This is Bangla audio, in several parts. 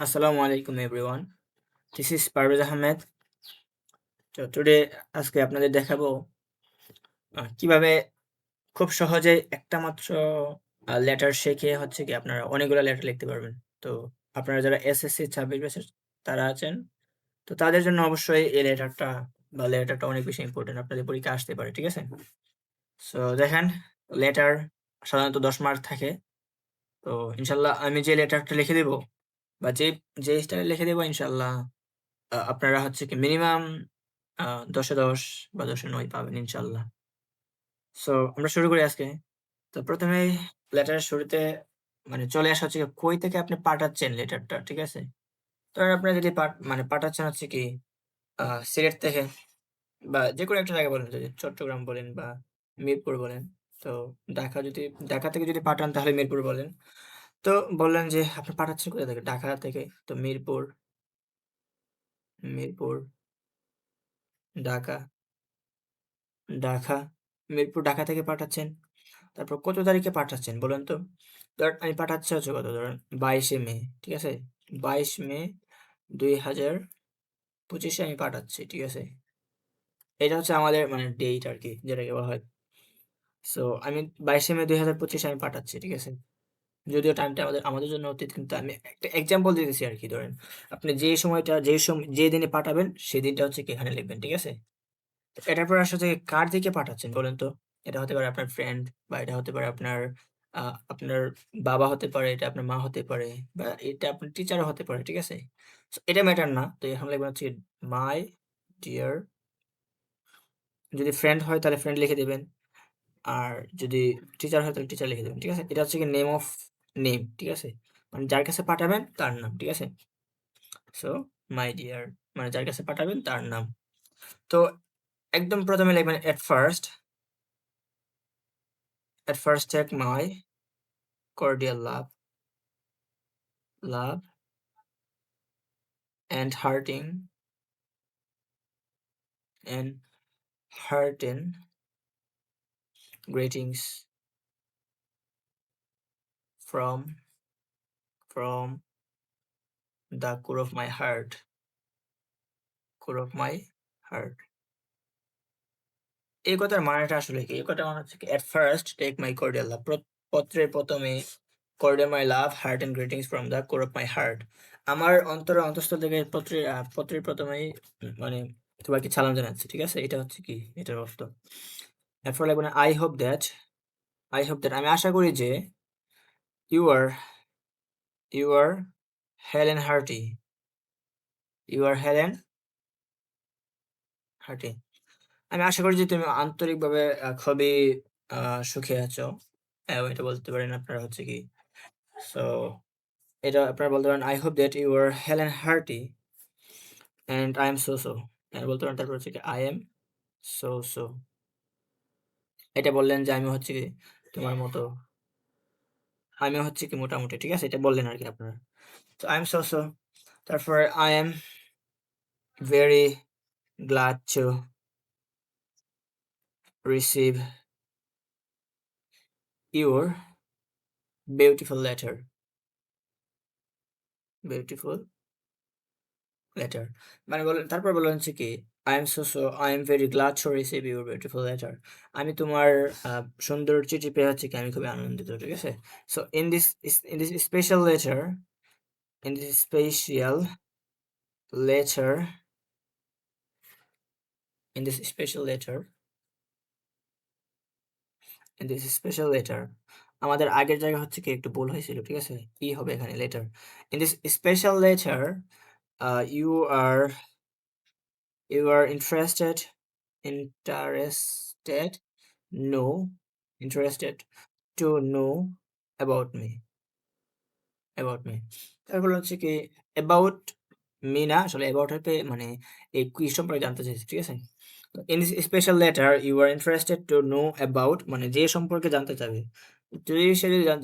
Assalamu alaikum everyone. This is Parvez Ahmed. তো টুডে আজকে আপনাদের দেখাবো কিভাবে খুব সহজে একটা মাত্র লেটার শিখে হচ্ছে কি আপনারা অনেকগুলো লেটার লিখতে পারবেন। তো আপনারা যারা এসএসসি 26 ব্যাচের তারা আছেন, তো তাদের জন্য অবশ্যই এই লেটারটা অনেক বেশি ইম্পর্টেন্ট। আপনাদের পরীক্ষায় আসতে পারে, ঠিক আছে? সো দেখেন, লেটার সাধারণত 10 মার্ক থাকে। তো ইনশাল্লাহ আমি যে লেটারটা লিখে দেব বা যে স্টাইলে লিখে দেব ইনশাল্লাহ আপনারা হচ্ছে কি মিনিমাম ১০ এ ১০ বা ১০ এ ৯ পাবেন ইনশাআল্লাহ। সো আমরা শুরু করি আজকে। তো ১ম এই লেটারের শুরুতে মানে চলে আসা হচ্ছে গিয়ে কই থেকে আপনি পাঠাচ্ছেন লেটারটা, ঠিক আছে? ধরেন আপনি যদি পাঠাচ্ছেন হচ্ছে কি সিলেট থেকে বা যেকোনো একটা জায়গা বলেন, যদি চট্টগ্রাম বলেন বা মিরপুর বলেন। তো ঢাকা থেকে যদি পাঠান তাহলে মিরপুর বলেন। তো বললেন যে আপনি পাঠাচ্ছেন কোথা থেকে? ঢাকা থেকে। তো মিরপুর, ঢাকা, ঢাকা, ঢাকা থেকে পাঠাচ্ছেন। তারপর কত তারিখে পাঠাচ্ছেন বলুন তো? ধরেন আমি পাঠাচ্ছি হচ্ছে কত ধরেন 22শে মে, ঠিক আছে? 22 মে ২০২৫ এ আমি পাঠাচ্ছি, ঠিক আছে? এটা হচ্ছে আমাদের মানে ডেট আরকি যেটাকে বলা হয়। সো আমি 22শে মে ২০২৫ আমি পাঠাচ্ছি, ঠিক আছে? যদিও টাইমটা আমাদের জন্য অতীত, কিন্তু আমি একটা এক্সাম্পল দিতেছি আরকি। ধরেন আপনি যে দিনে পাঠাবেন সেই দিনটা হচ্ছে কি এখানে লিখবেন, ঠিক আছে? এটার পর আসলে কার দিকে পাঠাচ্ছেন বলেন তো? এটা হতে পারে আপনার ফ্রেন্ড বা এটা হতে পারে আ আপনার বাবা হতে পারে, এটা আপনার মা হতে পারে বা এটা আপনার টিচারও হতে পারে, ঠিক আছে? সো এটা ম্যাটার না। তো এখন লিখবেন হচ্ছে মাই ডিয়ার, যদি ফ্রেন্ড হয় তাহলে ফ্রেন্ড লিখে দিবেন। আর যদি টিচার হয় তাহলে টিচার লিখে দিবেন, ঠিক আছে? এটা হচ্ছে গিয়ে নেম, ঠিক আছে? মানে যার কাছে পাঠাবেন তার নাম, ঠিক আছে? সো মাই ডিয়ার মানে যার কাছে পাঠাবেন তার নাম। তো একদম ১ম এ লিখবেন at first take my cordial love and and hearten greetings from from the core of my heart. এই কথার মানেটা আসলে কি? এই কথার মানে হচ্ছে কি at first take my cordial love, পত্রের ১ম এ cordial my love, heart and greetings from the core of my heart. আমার অন্তরের অন্তঃস্থল থেকে পত্রের ১ম এই মানে তোমাকে সালাম জানাচ্ছি, ঠিক আছে? এটা হচ্ছে কি এটার অর্থ। এরপর লিখব না I hope that আমি আশা করি যে you are you are Helen Harty. You are Helen Harty. আমি আশা করি যে তুমি আন্তরিকভাবে খুবই আ সুখে আছো। এবং এটা বলতে পারেন আপনারা হচ্ছে কি সো এটা আপনারা বলতে পারেন I hope that you are Helen Harty and I am so. এটা বলতে পারেন তারপর হচ্ছে কি I am so. এটা বললেন যে আমি হচ্ছে কি তোমার মতো। আমি হচ্ছে কি মোটামুটি, ঠিক আছে? এটা বললেন আরকি আপনারা। তো I am so. তারপরে I am very glad to receive your beautiful letter. Beautiful letter. মানে তারপর বললেন হচ্ছে কি I am very glad to receive your beautiful letter. আমি তোমার সুন্দর চিঠি পেয়ে হচ্ছে কি আমি খুবই আনন্দিত, ঠিক আছে? So in this special letter, in this special letter, in this special letter, in this special letter, আমাদের আগের জায়গা হচ্ছে কি একটু ভুল হয়েছিল, ঠিক আছে? কি হবে এখানে letter. In this special letter, you are interested interested know interested to know about me তারপর হচ্ছে কি about me না, আসলে about হতে মানে এই কুইজ সম্পর্কে জানতে চাইছি, ঠিক আছে? In this special letter you are interested to know about মানে যে সম্পর্কে জানতে চাবে। যদি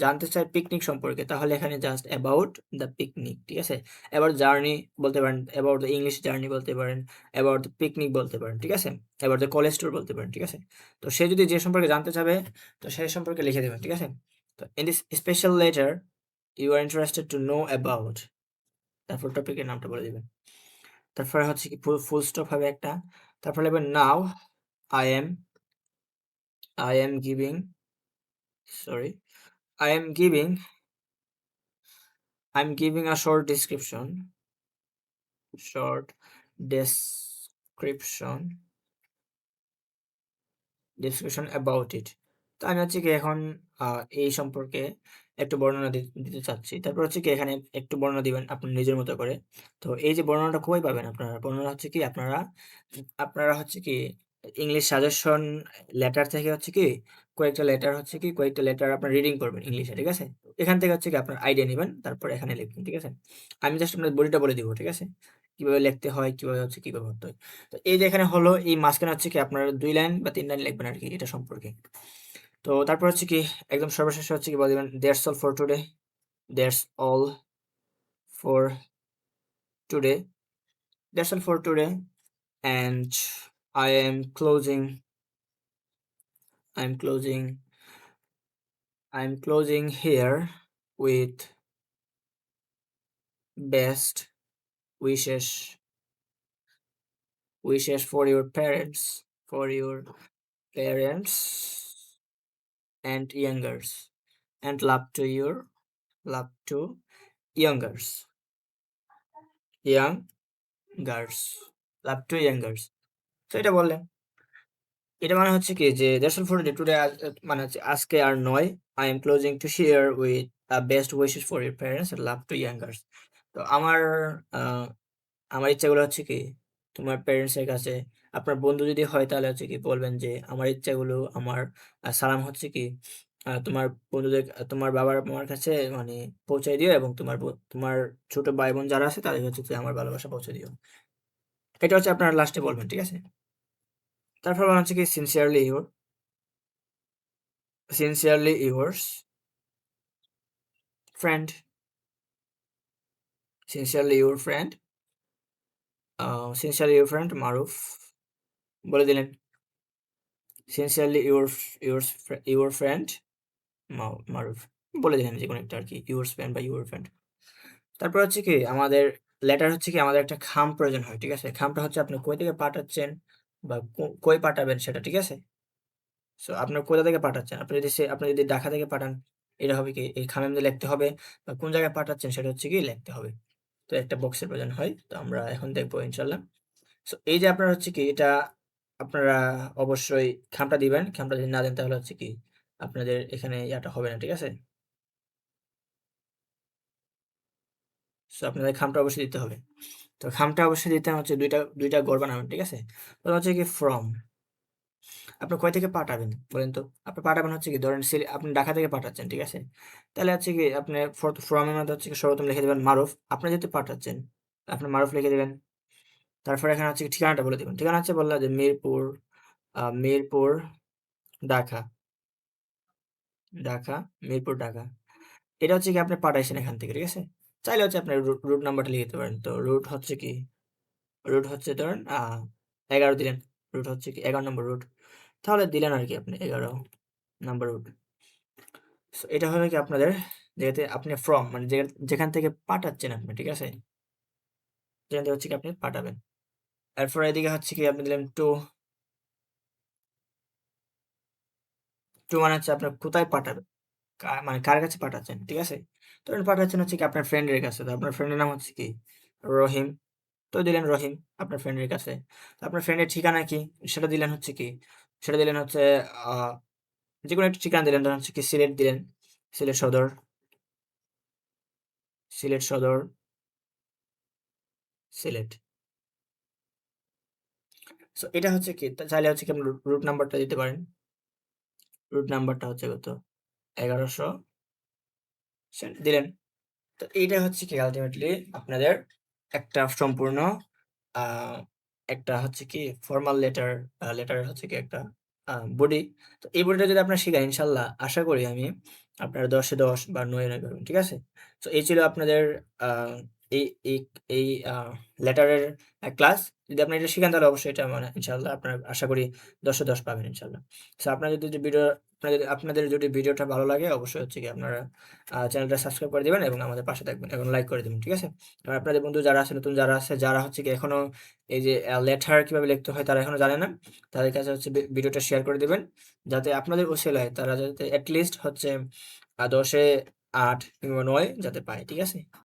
জানতে চায় পিকনিক সম্পর্কে তাহলে এখানে জাস্ট about the picnic, ঠিক আছে? about journey বলতে পারেন, about the English journey বলতে পারেন, about the picnic বলতে পারেন, ঠিক আছে? about the college tour বলতে পারেন, ঠিক আছে? তো সে যদি যে সম্পর্কে জানতে চাবে তো সেই সম্পর্কে লিখে দেবেন, ঠিক আছে? তো in this special letter you are interested to know about তারপর টপিকের নামটা বলে দিবেন। তারপরে হচ্ছে কি ফুল স্টপ হবে একটা। তারপর লিখবেন now I am giving sorry I am giving I'm giving a short description about it. তো আমি হচ্ছে কি এখন এই সম্পর্কে একটু বর্ণনা দিতে চাচ্ছি। তারপর হচ্ছে কি এখানে একটু বর্ণনা দিবেন আপনার নিজের মতো করে। তো এই যে বর্ণনাটা কই পাবেন আপনারা? বর্ণনা হচ্ছে কি আপনারা হচ্ছে কি ইংলিশ সাজেশন লেটার থেকে হচ্ছে কি কয়েকটা লেটার আপনার রিডিং করবেন ইংলিশে, ঠিক আছে? এখান থেকে হচ্ছে কি আপনার আইডিয়া নিবেন, তারপর এখানে লিখবেন, ঠিক আছে? আমি জাস্ট আপনাদের বডিটা বলে দিব, ঠিক আছে? কিভাবে লিখতে হয়, কিভাবে হচ্ছে কি ব্যবহার করতে হয়। তো এই যে এখানে হলো এই মাঝখানে হচ্ছে কি আপনারা ২ লাইন বা ৩ লাইন লিখবেন আরকি এটা সম্পর্কে। তো তারপর হচ্ছে কি একদম সর্বশেষে হচ্ছে কি বলে দিবেন that's all for today, that's all for today, that's all for today and I am closing I'm closing here with best wishes for your parents and youngers and love to youngers youngers love to youngers তো এটা বললেন। এটা মানে হচ্ছে কি যে দ্যাটস অল ফর টুডে মানে হচ্ছে আজকে আর নয়। I am closing to share with best wishes for your parents and love to youngers. তো আহ, আমার ইচ্ছাগুলো হচ্ছে কি তোমার প্যারেন্টস এর কাছে, আপনার বন্ধু যদি হয় তাহলে হচ্ছে কি বলবেন যে আমার ইচ্ছাগুলো আমার সালাম হচ্ছে কি তোমার বন্ধুদের তোমার বাবার মার কাছে মানে পৌঁছায় দিও, এবং তোমার ছোট ভাই বোন যারা আছে তাদের হচ্ছে কি আমার ভালোবাসা পৌঁছে দিও। এটা হচ্ছে আপনার লাস্টে বলবেন, ঠিক আছে? তারপর বলা হচ্ছে কি sincerely yours friend sincerely your friend sincerely your friend মারুফ বলে দিলেন। sincerely your friend মারুফ বলে দিলেন যে কোনো একটা আর কি, ইউর ফ্রেন্ড বা ইউর ফ্রেন্ড। তারপর হচ্ছে কি আমাদের লেটার হচ্ছে কি আমাদের একটা খাম প্রয়োজন হয়, ঠিক আছে? খামটা হচ্ছে আপনি কই থেকে পাঠাচ্ছেন বা কই পাঠাবেন সেটা, ঠিক আছে? সো আপনার কোথা থেকে পাঠাচ্ছেন, আপনি যদি ঢাকা থেকে পাঠান এটা হবে কি এই খামের মধ্যে লিখতে হবে, বা কোন জায়গায় পাঠাচ্ছেন সেটা হচ্ছে কি লিখতে হবে। তো একটা বক্সের প্রয়োজন হয়, তো আমরা এখন দেখবো ইনশাল্লাহ। সো এই যে আপনার হচ্ছে কি এটা আপনারা অবশ্যই খামটা দিবেন, খামটা যদি না দেন তাহলে হচ্ছে কি আপনাদের এখানে ইয়াটা হবে না, ঠিক আছে? সো আপনাদের খামটা অবশ্যই দিতে হবে। তো খামটা অবশ্যই দিতে হচ্ছে দুইটা ঘর বানাবেন, ঠিক আছে? তো হচ্ছে কি ফ্রম আপনি কয় থেকে পাঠাবেন বলেন তো? আপনি পাঠাবেন হচ্ছে কি ধরেন আপনি ঢাকা থেকে পাঠাচ্ছেন, ঠিক আছে? তাহলে হচ্ছে কি আপনি ফ্রম এর মধ্যে হচ্ছে কি সর্বপ্রথম লিখে দিবেন মারুফ। আপনি যেহেতু পাঠাচ্ছেন, আপনি মারুফ লিখে দিবেন। তারপরে এখানে হচ্ছে কি ঠিকানাটা বলে দিবেন। ঠিকানা হচ্ছে বললা যে মিরপুর, ঢাকা, ঢাকা, মিরপুর, ঢাকা। এটা হচ্ছে কি আপনি পাঠাইছেন এখান থেকে, ঠিক আছে? চাইলে হচ্ছে আপনি রুট নাম্বারটা লিখে দিতে পারেন। তো রুট হচ্ছে ধরেন 11 দিলেন। রুট হচ্ছে কি 11 নম্বর রুট। তাহলে দিলেন আরকি আপনি 11 নাম্বার রুট। সো এটা হলো কি আপনাদের যেটাতে আপনি ফ্রম মানে যেখান থেকে পাঠাচ্ছেন আপনি, ঠিক আছে? যেখান থেকে হচ্ছে কি আপনি পাঠাবেন। এরপর এদিকে হচ্ছে কি আপনি দিলেন টু মানে হচ্ছে আপনার কোথায় পাঠাবেন। মানে কার কাছে পাঠাচ্ছেন, ঠিক আছে? ধরেন পাঠাচ্ছেন হচ্ছে কি আপনার ফ্রেন্ডের কাছে। তো আপনার ফ্রেন্ডের নাম হচ্ছে কি? রহিম। তো দিলেন রহিম আপনার ফ্রেন্ডের কাছে। তো আপনার ফ্রেন্ডের ঠিকানা কি? সেটা দিলেন হচ্ছে কি? সেটা দিলেন হচ্ছে আ যেকোনো একটা ঠিকানা দিলেন। ধরেন হচ্ছে কি সিলেট দিলেন। সিলেট সদর, সিলেট সদর, সিলেট। সো এটা হচ্ছে কি চাইলে হচ্ছে কি আপনি রুট নাম্বারটা দিতে পারেন। রুট নাম্বারটা হচ্ছে কত? 1100 দিলেন। তো এইটা হচ্ছে কি আল্টিমেটলি আপনাদের একটা সম্পূর্ণ আ একটা হচ্ছে কি ফরমাল লেটারের হচ্ছে কি একটা বডি। তো এই বডিটা যদি আপনারা শিখেন ইনশাআল্লাহ আশা করি আমি আপনারা ১০ এ ১০ বা ৯ এ ৯ পাবেন। ঠিক আছে? তো এই ছিল আপনাদের আ এই এই এই লেটারের ক্লাস। যদি আপনি এটা শিখেন তাহলে অবশ্যই এটা মানে ইনশাআল্লাহ আপনার আশা করি 10 এ 10 পাবেন ইনশাআল্লাহ। সো আপনাদের যদি ভিডিওটা ভালো লাগে অবশ্যই হচ্ছে গিয়ে আপনারা চ্যানেলটা সাবস্ক্রাইব করে দিবেন এবং আমাদের পাশে থাকবেন এবং লাইক করে দিবেন। ঠিক আছে? আর আপনাদের বন্ধু যারা আছে নতুন যারা আছে যারা হচ্ছে গিয়ে এখনো এই যে লেটার কিভাবে লিখতে হয় তারা এখনো জানে না, তাদের কাছে হচ্ছে ভিডিওটা শেয়ার করে দিবেন। যাতে আপনাদের উসিলায় তারা যাতে এট লিস্ট হচ্ছে 10 এ 8 কিংবা 9 যাতে পায়। ঠিক আছে?